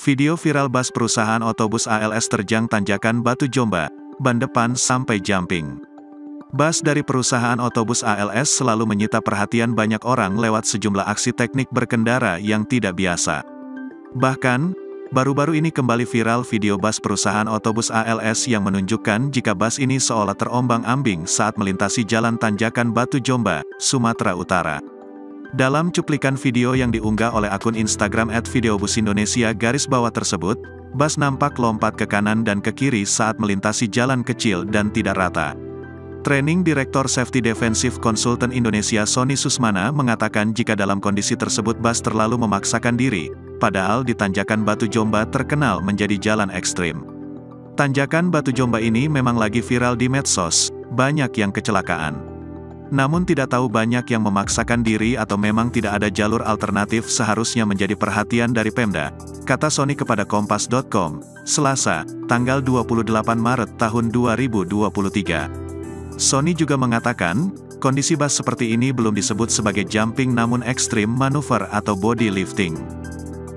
Video viral bus perusahaan otobus ALS terjang tanjakan Batu Jomba, ban depan sampai jumping. Bus dari perusahaan otobus ALS selalu menyita perhatian banyak orang lewat sejumlah aksi teknik berkendara yang tidak biasa. Bahkan, baru-baru ini kembali viral video bus perusahaan otobus ALS yang menunjukkan jika bus ini seolah terombang-ambing saat melintasi jalan tanjakan Batu Jomba, Sumatera Utara. Dalam cuplikan video yang diunggah oleh akun Instagram @videobusindonesia tersebut, bus nampak lompat ke kanan dan ke kiri saat melintasi jalan kecil dan tidak rata. Training Direktur Safety Defensive Consultant Indonesia Sony Susmana mengatakan jika dalam kondisi tersebut bus terlalu memaksakan diri, padahal di tanjakan Batu Jomba terkenal menjadi jalan ekstrim. Tanjakan Batu Jomba ini memang lagi viral di medsos, banyak yang kecelakaan. Namun tidak tahu banyak yang memaksakan diri atau memang tidak ada jalur alternatif seharusnya menjadi perhatian dari Pemda, kata Sony kepada Kompas.com, Selasa, tanggal 28 Maret tahun 2023. Sony juga mengatakan, kondisi bus seperti ini belum disebut sebagai jumping namun extreme maneuver atau body lifting.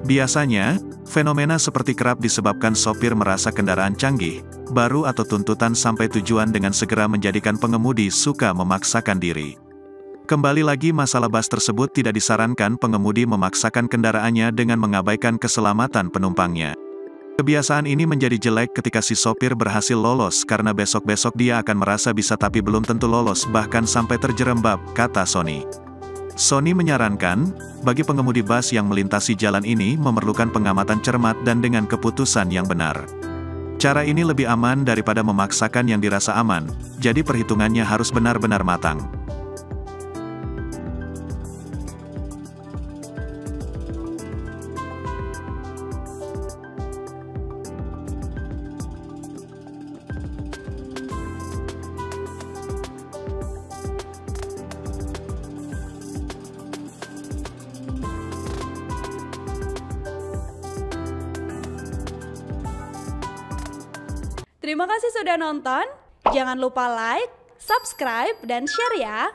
Biasanya, fenomena seperti kerap disebabkan sopir merasa kendaraan canggih, baru atau tuntutan sampai tujuan dengan segera menjadikan pengemudi suka memaksakan diri. Kembali lagi masalah bus tersebut tidak disarankan pengemudi memaksakan kendaraannya dengan mengabaikan keselamatan penumpangnya. Kebiasaan ini menjadi jelek ketika si sopir berhasil lolos karena besok-besok dia akan merasa bisa tapi belum tentu lolos bahkan sampai terjerembab, kata Sony. Sony menyarankan, bagi pengemudi bus yang melintasi jalan ini memerlukan pengamatan cermat dan dengan keputusan yang benar. Cara ini lebih aman daripada memaksakan yang dirasa aman, jadi perhitungannya harus benar-benar matang. Terima kasih sudah nonton, jangan lupa like, subscribe, dan share ya!